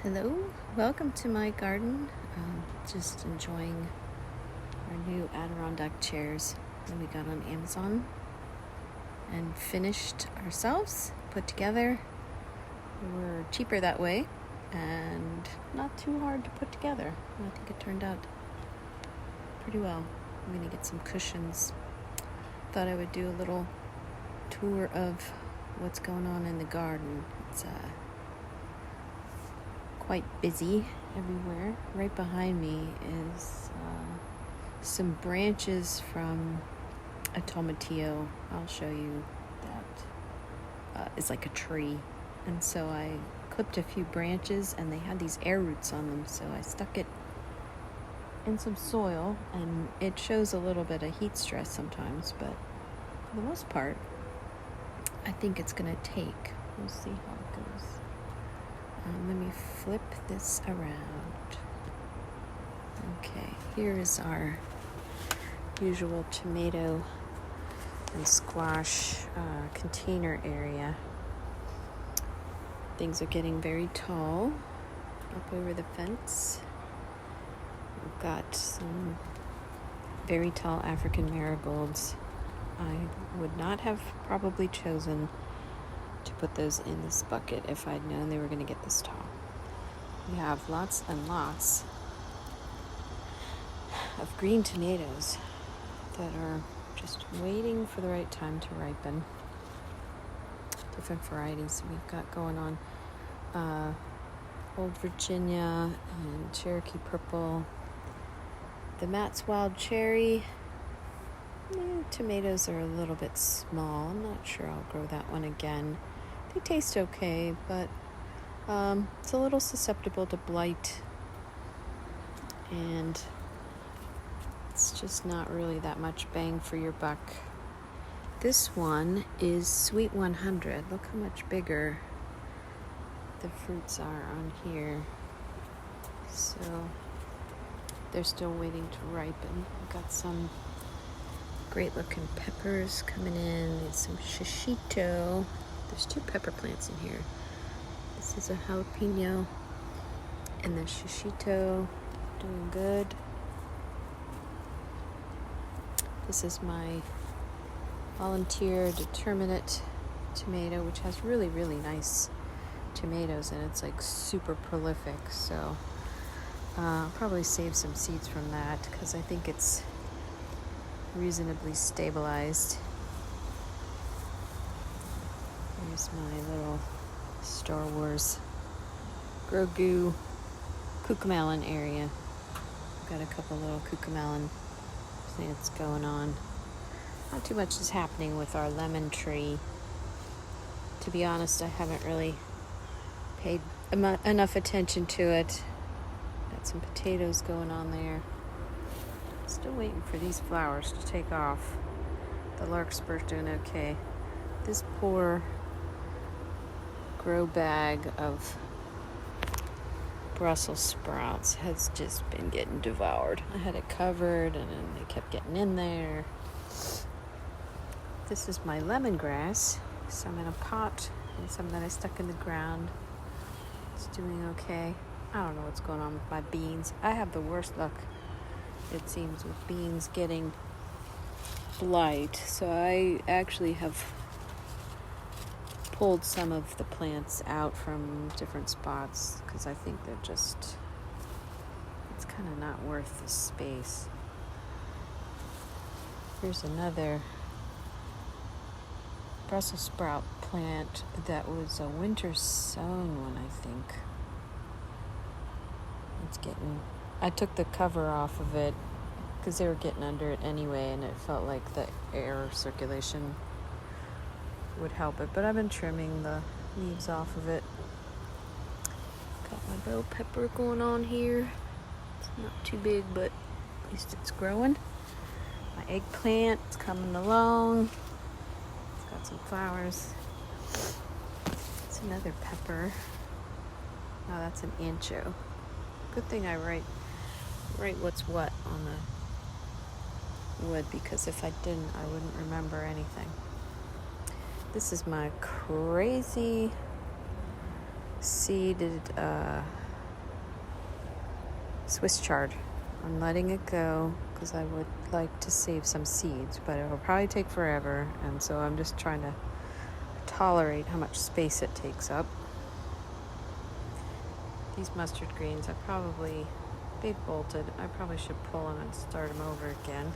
Hello, welcome to my garden. Just enjoying our new Adirondack chairs that we got on Amazon and finished ourselves, put together. We're cheaper that way and not too hard to put together. I think it turned out pretty well. I'm gonna get some cushions. Thought I would do a little tour of what's going on in the garden. It's quite busy everywhere. Right behind me is some branches from a tomatillo. I'll show you that. It's like a tree. And so I clipped a few branches and they had these air roots on them. So I stuck it in some soil and it shows a little bit of heat stress sometimes, but for the most part, I think it's gonna take. We'll see how it goes. Let me flip this around. Okay, here is our usual tomato and squash container area. Things are getting very tall up over the fence. We've got some very tall African marigolds. I would not have probably chosen to put those in this bucket if I'd known they were going to get this tall. We have lots and lots of green tomatoes that are just waiting for the right time to ripen. Different varieties we've got going on. Old Virginia and Cherokee Purple. The Matt's Wild Cherry. Tomatoes are a little bit small. I'm not sure I'll grow that one again. They taste okay, but it's a little susceptible to blight. And it's just not really that much bang for your buck. This one is Sweet 100. Look how much bigger the fruits are on here. So they're still waiting to ripen. We've got some great looking peppers coming in. There's some shishito. There's 2 pepper plants in here. This is a jalapeno and the shishito doing good. This is my volunteer determinate tomato, which has really, really nice tomatoes and it's like super prolific. So I'll probably save some seeds from that because I think it's reasonably stabilized. Here's my little Star Wars Grogu cucamelon area. I've got a couple little cucamelon plants going on. Not too much is happening with our lemon tree. To be honest, I haven't really paid enough attention to it. Got some potatoes going on there. Still waiting for these flowers to take off. The larkspur's doing okay. This poor grow bag of Brussels sprouts has just been getting devoured. I had it covered and then they kept getting in there. This is my lemongrass. Some in a pot and some that I stuck in the ground. It's doing okay. I don't know what's going on with my beans. I have the worst luck, it seems, with beans getting blight. So I actually have pulled some of the plants out from different spots because I think they're just, it's kind of not worth the space. Here's another Brussels sprout plant that was a winter sown one, I think. It's getting, I took the cover off of it because they were getting under it anyway and it felt like the air circulation would help it, but I've been trimming the leaves off of it. Got my bell pepper going on here. It's not too big, but at least it's growing. My eggplant is coming along. It's got some flowers. It's another pepper. Oh, that's an ancho. Good thing I write what's what on the wood because if I didn't, I wouldn't remember anything. This is my crazy seeded Swiss chard. I'm letting it go because I would like to save some seeds, but it will probably take forever, and so I'm just trying to tolerate how much space it takes up. These mustard greens, they've bolted. I probably should pull them and start them over again.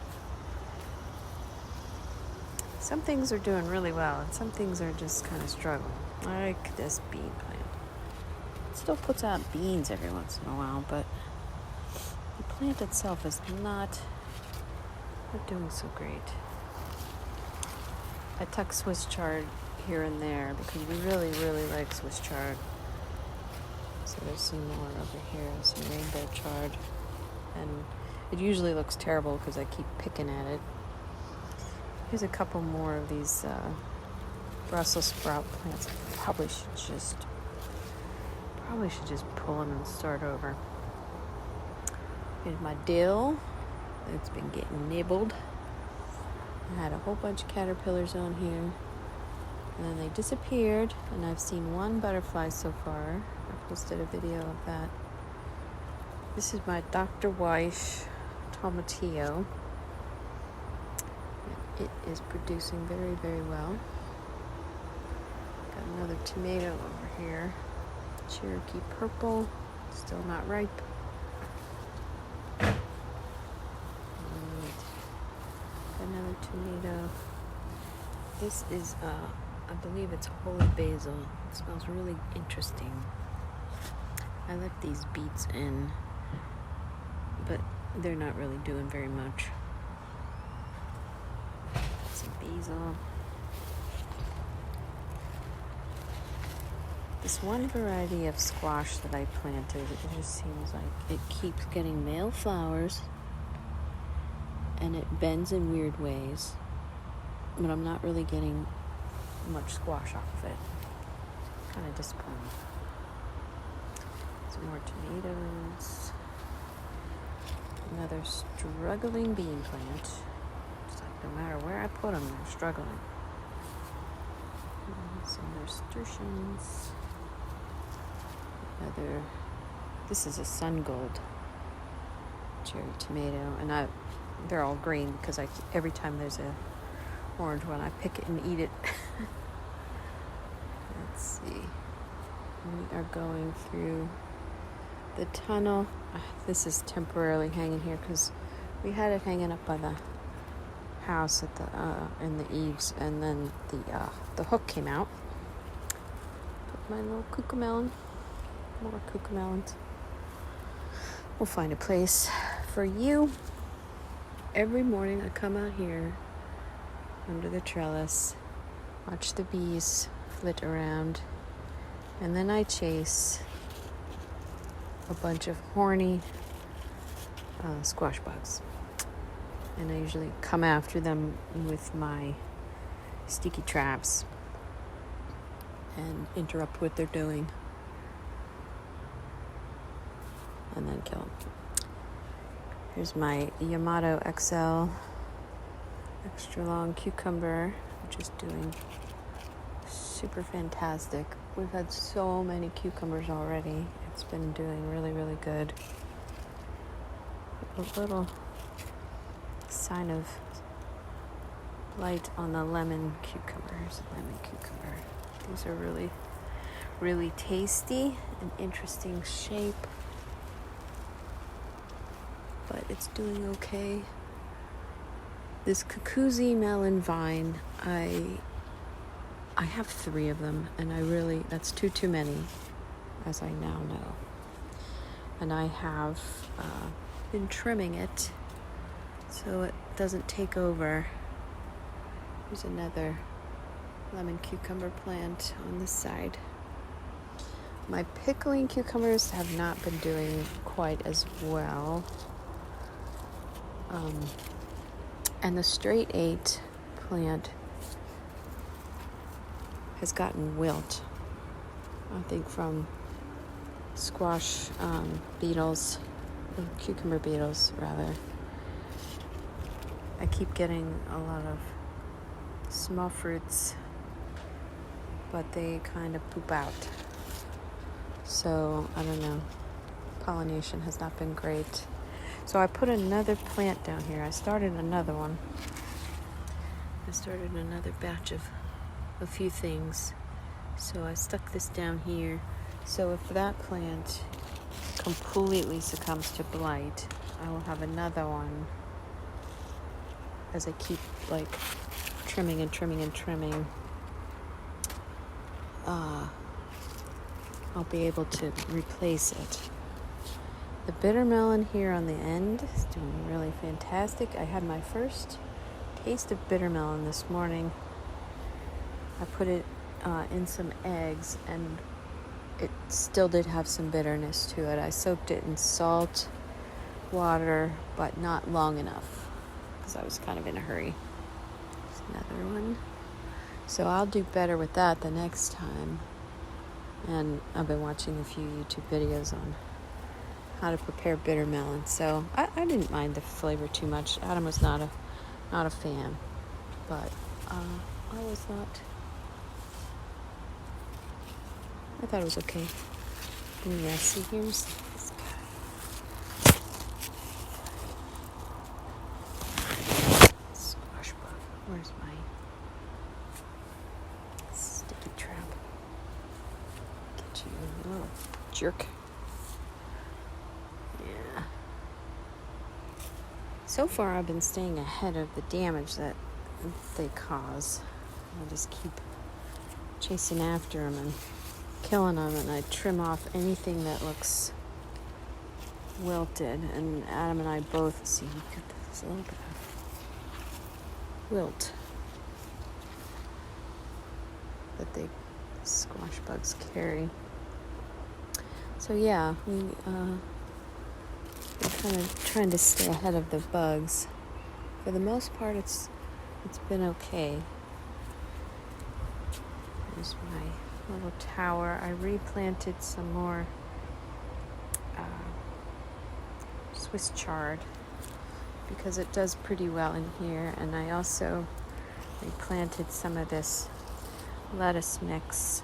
Some things are doing really well, and some things are just kind of struggling. Like this bean plant. It still puts out beans every once in a while, but the plant itself is not doing so great. I tuck Swiss chard here and there because we really, really like Swiss chard. So there's some more over here, some rainbow chard. And it usually looks terrible because I keep picking at it. Here's a couple more of these Brussels sprout plants. I probably should just pull them and start over. Here's my dill. It's been getting nibbled. I had a whole bunch of caterpillars on here, and then they disappeared, and I've seen one butterfly so far. I posted a video of that. This is my Dr. Weiss tomatillo. It is producing very, very well. Got another tomato over here. Cherokee purple, still not ripe. Another tomato. This is, I believe it's holy basil. It smells really interesting. I let these beets in, but they're not really doing very much. Some basil. This one variety of squash that I planted, it just seems like it keeps getting male flowers, and it bends in weird ways, but I'm not really getting much squash off of it. Kind of disappointing. Some more tomatoes. Another struggling bean plant. It's like no matter where I put them, they're struggling. Some nasturtiums. This is a sun gold cherry tomato, and they're all green because every time there's a orange one, I pick it and eat it. Let's see. We are going through the tunnel. This is temporarily hanging here because we had it hanging up by the house at in the eaves, and then the hook came out. Put my little cucamelon. More cucamelons. We'll find a place for you. Every morning I come out here under the trellis, watch the bees flit around, and then I chase a bunch of horny squash bugs. And I usually come after them with my sticky traps and interrupt what they're doing, and then kill them. Here's my Yamato XL extra long cucumber, which is doing super fantastic. We've had so many cucumbers already. It's been doing really, really good. A little sign of light on the lemon cucumbers. Lemon cucumber. These are really, really tasty and interesting shape. But it's doing okay. This Kukuzi melon vine, I have 3 of them, and that's too many, as I now know. And I have been trimming it so it doesn't take over. There's another lemon cucumber plant on this side. My pickling cucumbers have not been doing quite as well. And the straight 8 plant has gotten wilt, I think, from squash beetles, cucumber beetles rather. I keep getting a lot of small fruits, but they kind of poop out. So I don't know. pollination has not been great. So I put another plant down here. I started another one. I started another batch of a few things. So I stuck this down here. So if that plant completely succumbs to blight, I will have another one as I keep like trimming and trimming and trimming. I'll be able to replace it. The bitter melon here on the end is doing really fantastic. I had my first taste of bitter melon this morning. I put it in some eggs, and it still did have some bitterness to it. I soaked it in salt water, but not long enough because I was kind of in a hurry. There's another one. So I'll do better with that the next time. And I've been watching a few YouTube videos on how to prepare bitter melon. So I didn't mind the flavor too much. Adam was not a fan, but I was not. I thought it was okay. And yeah, see, here's this guy. Squash bug. Where's my sticky trap? Get you, you little jerk. Yeah. So far, I've been staying ahead of the damage that they cause. I just keep chasing after them and killing them, and I trim off anything that looks wilted. And Adam and I both see you get this little bit of wilt that they squash bugs carry. So yeah, we're kind of trying to stay ahead of the bugs. For the most part, it's been okay. There's my little tower. I replanted some more Swiss chard because it does pretty well in here, and I also replanted some of this lettuce mix.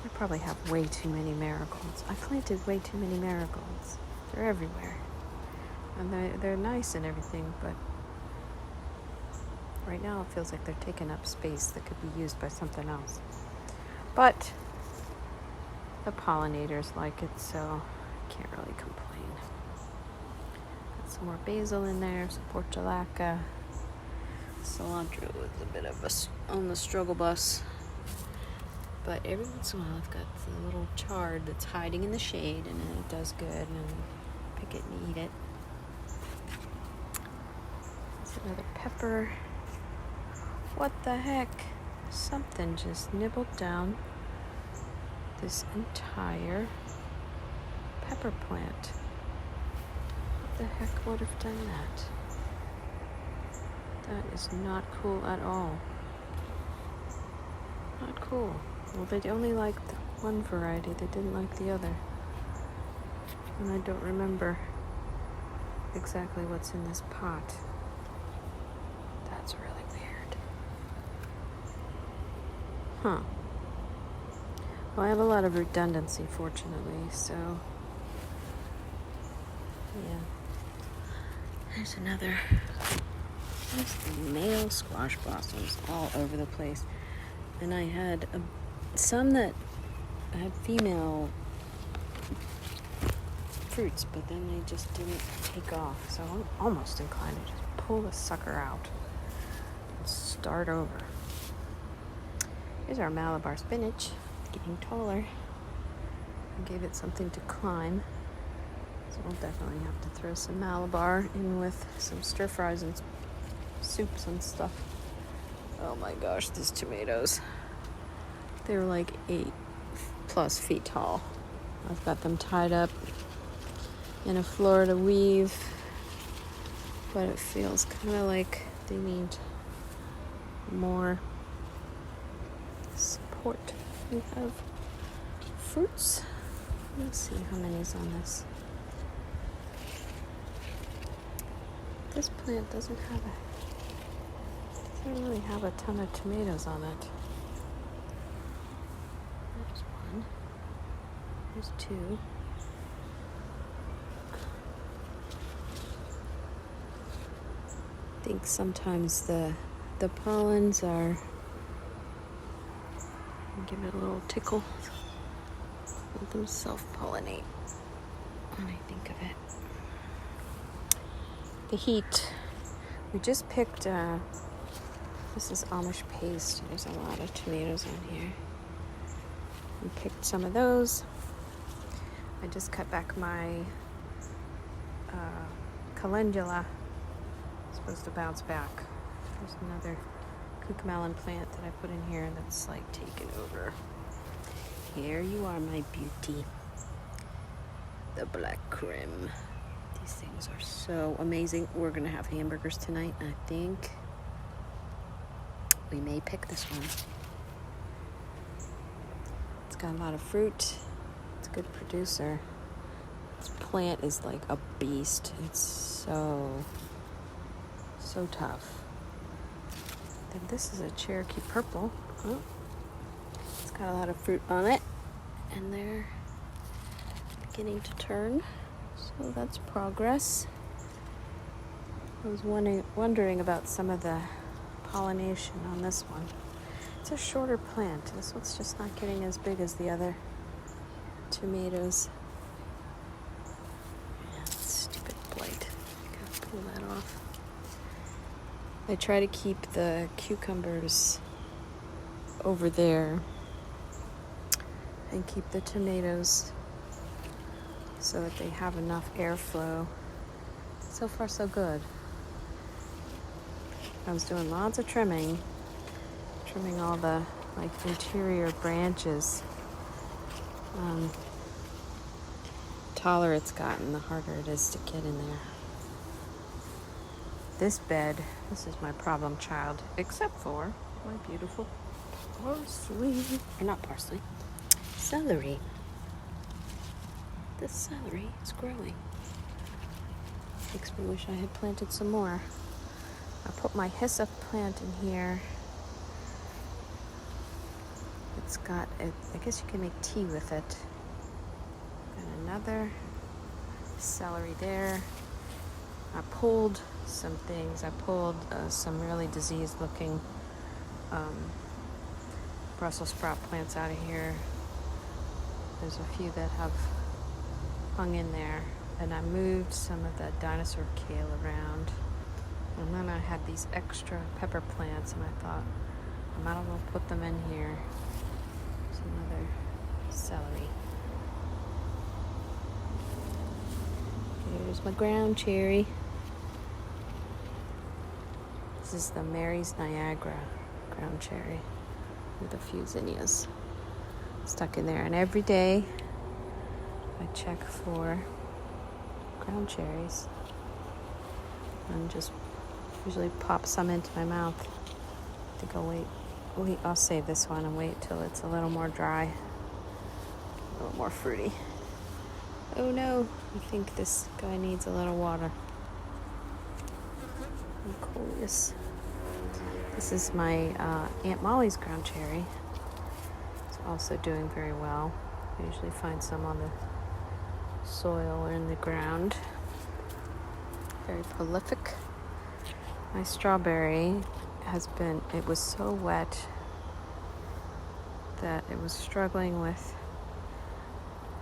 I probably have way too many marigolds. I planted way too many marigolds. They're everywhere, and they're nice and everything, but right now it feels like they're taking up space that could be used by something else. But the pollinators like it, so I can't really complain. Got some more basil in there, some portulaca. Cilantro is a bit of on the struggle bus. But every once in a while I've got the little chard that's hiding in the shade, and it does good, and pick it and eat it. There's another pepper. What the heck? Something just nibbled down this entire pepper plant. What the heck would have done that? That is not cool at all. Not cool. Well, they only liked one variety. They didn't like the other. And I don't remember exactly what's in this pot. That's really weird. Huh. Well, I have a lot of redundancy, fortunately, so yeah. There's another. There's the male squash blossoms all over the place. And I had some that had female fruits, but then they just didn't take off. So I'm almost inclined to just pull the sucker out and start over. Here's our Malabar spinach, getting taller. I gave it something to climb. So we'll definitely have to throw some Malabar in with some stir fries and soups and stuff. Oh my gosh, these tomatoes. They're like 8+ feet tall. I've got them tied up in a Florida weave, but it feels kind of like they need more support. We have fruits. Let's see how many's on this. This plant doesn't really have a ton of tomatoes on it. There's one. There's two. think sometimes the pollens are, give it a little tickle, let them self-pollinate when I think of it. The heat. We just picked, this is Amish paste. There's a lot of tomatoes on here. We picked some of those. I just cut back my calendula. It's supposed to bounce back. There's another cucamelon plant that I put in here that's like taken over. Here you are, my beauty. The black creme. These things are so amazing. We're gonna have hamburgers tonight. I think we may pick this one. It's got a lot of fruit. It's a good producer. This plant is like a beast. It's so tough. Then this is a Cherokee purple. Oh, it's got a lot of fruit on it, and they're beginning to turn. So that's progress. I was wondering about some of the pollination on this one. It's a shorter plant. This one's just not getting as big as the other tomatoes. Yeah, stupid blight. Gotta pull that off. I try to keep the cucumbers over there and keep the tomatoes so that they have enough airflow. So far, so good. I was doing lots of trimming all the like interior branches. Taller it's gotten, the harder it is to get in there. This bed, this is my problem child, except for my beautiful parsley, or not parsley, celery. This celery is growing. Makes me wish I had planted some more. I put my hyssop plant in here. It's got, I guess you can make tea with it. And another celery there. I pulled some things. I pulled some really diseased looking Brussels sprout plants out of here. There's a few that have hung in there. And I moved some of the dinosaur kale around. And then I had these extra pepper plants, and I thought I might as well put them in here. There's another celery. Here's my ground cherry. This is the Mary's Niagara ground cherry with a few zinnias stuck in there. And every day I check for ground cherries and just usually pop some into my mouth. I think I'll wait, I'll save this one and wait till it's a little more dry, a little more fruity. Oh no, I think this guy needs a little water. Coleus. This is my Aunt Molly's ground cherry. It's also doing very well. I usually find some on the soil or in the ground. Very prolific. My strawberry it was so wet that it was struggling with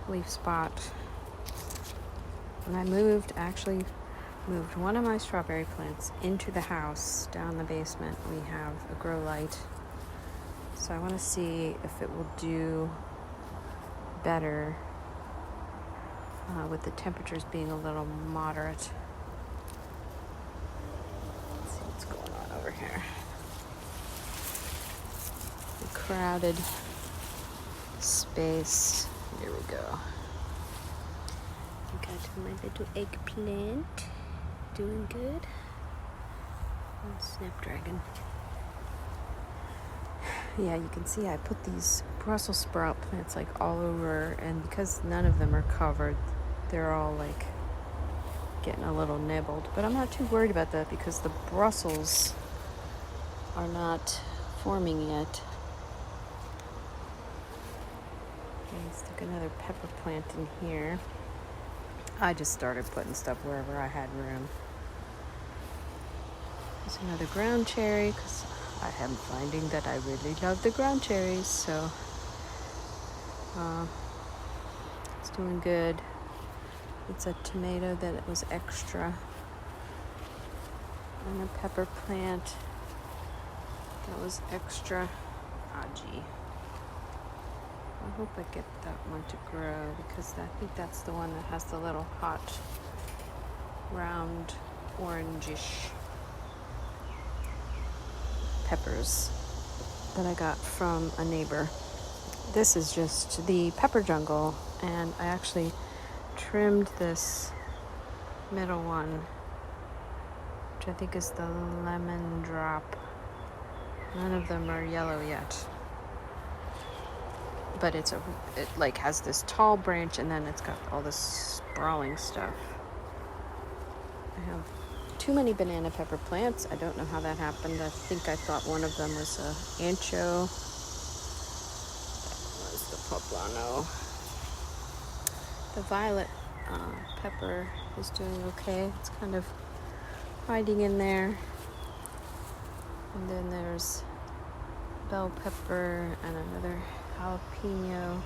leaf spot. And I actually moved one of my strawberry plants into the house. Down the basement we have a grow light. So I want to see if it will do better with the temperatures being a little moderate. Let's see what's going on over here. A crowded space. Here we go. I got my little eggplant. Doing good. And snapdragon. Yeah, you can see I put these Brussels sprout plants like all over, and because none of them are covered, they're all like getting a little nibbled. But I'm not too worried about that because the Brussels are not forming yet. Okay, stick another pepper plant in here. I just started putting stuff wherever I had room. There's another ground cherry because I am finding that I really love the ground cherries, so it's doing good. It's a tomato that was extra, and a pepper plant that was extra. Ah, gee. I hope I get that one to grow because I think that's the one that has the little hot, round, orangish peppers that I got from a neighbor. This is just the pepper jungle, and I actually trimmed this middle one, which I think is the lemon drop. None of them are yellow yet, but it like has this tall branch, and then it's got all this sprawling stuff. I have too many banana pepper plants. I don't know how that happened. I think I thought one of them was a ancho. That was the poblano. The violet pepper is doing okay. It's kind of hiding in there. And then there's bell pepper and another jalapeno.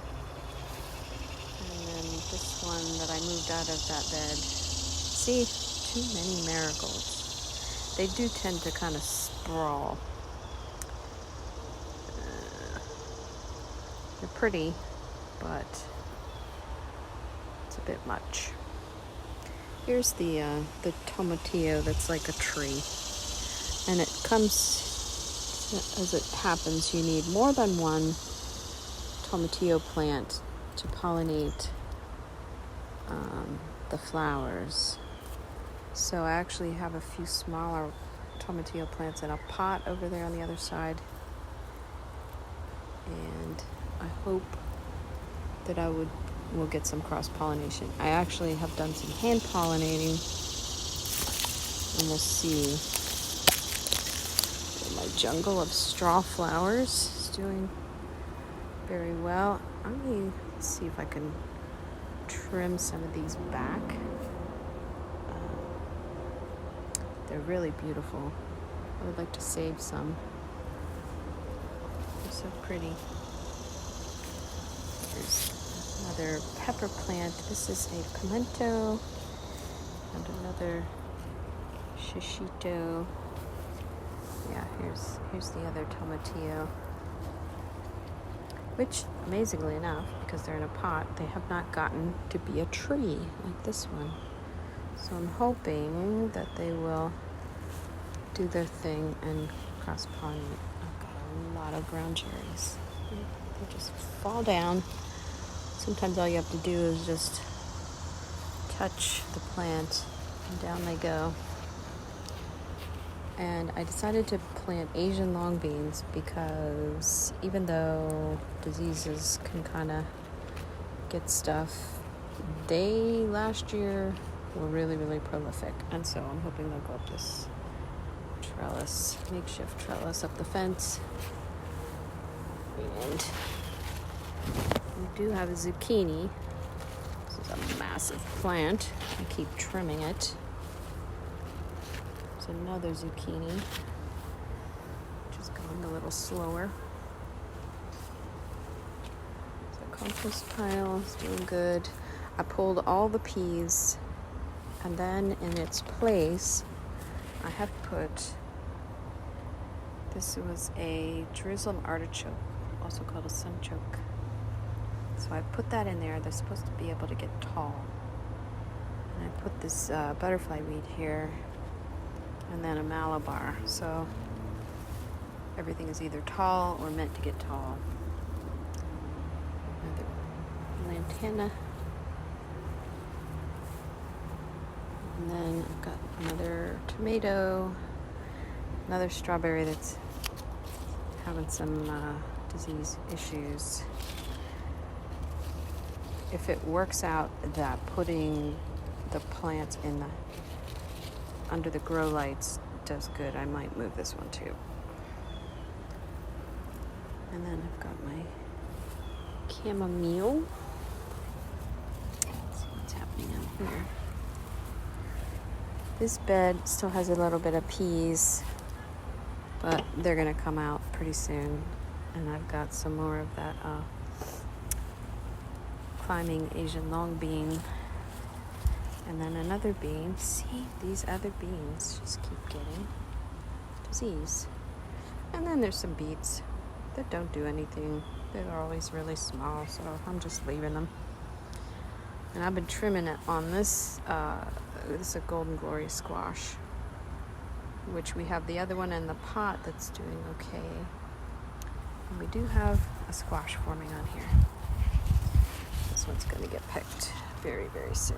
And then this one that I moved out of that bed. See, too many marigolds. They do tend to kind of sprawl. They're pretty, but it's a bit much. Here's the tomatillo that's like a tree. And it comes, as it happens, you need more than one tomatillo plant to pollinate the flowers. So I actually have a few smaller tomatillo plants in a pot over there on the other side. And I hope that we'll get some cross-pollination. I actually have done some hand pollinating, and we'll see. My jungle of straw flowers is doing very well. I'm going to see if I can trim some of these back. They're really beautiful. I would like to save some. They're so pretty. There's another pepper plant. This is a pimento and another shishito. Yeah, here's the other tomatillo, which, amazingly enough, because they're in a pot, they have not gotten to be a tree like this one. So I'm hoping that they will do their thing and cross-pollinate. I've got a lot of ground cherries. They just fall down. Sometimes all you have to do is just touch the plant, and down they go. And I decided to plant Asian long beans because even though diseases can kind of get stuff, they last year were really, really prolific. And so I'm hoping they'll go up this trellis, makeshift trellis up the fence. And we do have a zucchini. This is a massive plant. I keep trimming it. There's another zucchini, which is going a little slower. So compost pile is doing good. I pulled all the peas, and then in its place, I have put, this was a Jerusalem artichoke, also called a sunchoke. So I put that in there. They're supposed to be able to get tall. And I put this butterfly weed here, and then a Malabar. So everything is either tall or meant to get tall. Another lantana. And then I've got another tomato, another strawberry that's having some disease issues. If it works out that putting the plants in under the grow lights does good, I might move this one too. And then I've got my chamomile. Let's see what's happening out here. This bed still has a little bit of peas, but they're gonna come out pretty soon. And I've got some more of that climbing Asian long bean. And then another bean. See, these other beans just keep getting disease. And then there's some beets that don't do anything. They're always really small, so I'm just leaving them. And I've been trimming it on this. This is a Golden Glory squash, which we have the other one in the pot that's doing okay. And we do have a squash forming on here. This one's going to get picked very, very soon.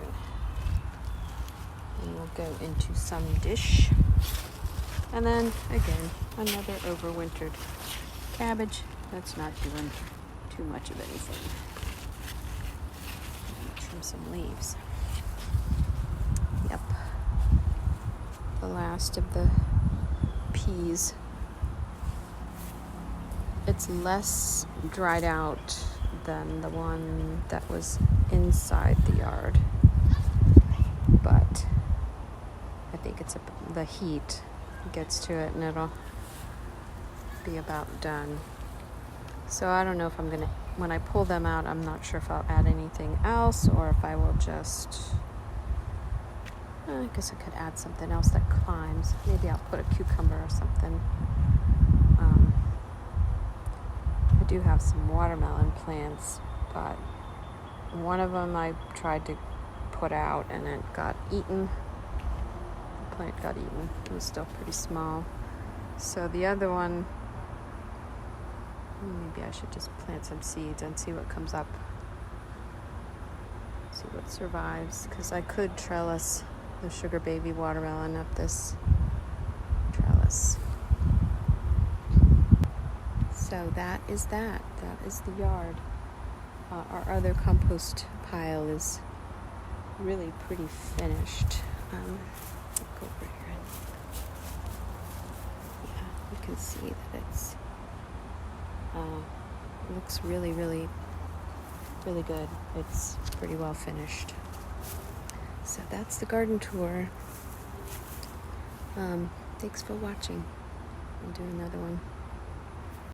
And we'll go into some dish. And then, again, another overwintered cabbage that's not doing too much of anything. Trim some leaves. Yep. The last of the peas. It's less dried out than the one that was inside the yard. But I think it's the heat gets to it and it'll be about done. So I don't know if I'm gonna, when I pull them out, I'm not sure if I'll add anything else or if I will just, I guess I could add something else that climbs. Maybe I'll put a cucumber or something. I do have some watermelon plants, but one of them I tried to put out and it got eaten. The plant got eaten. It was still pretty small. So the other one, maybe I should just plant some seeds and see what comes up. See what survives. Because I could trellis the sugar baby watermelon up this trellis. So that is that. That is the yard. Our other compost pile is really pretty finished. Look over here. Yeah, you can see that it's looks really, really, really good. It's pretty well finished. So that's the garden tour. Thanks for watching. I'll do another one.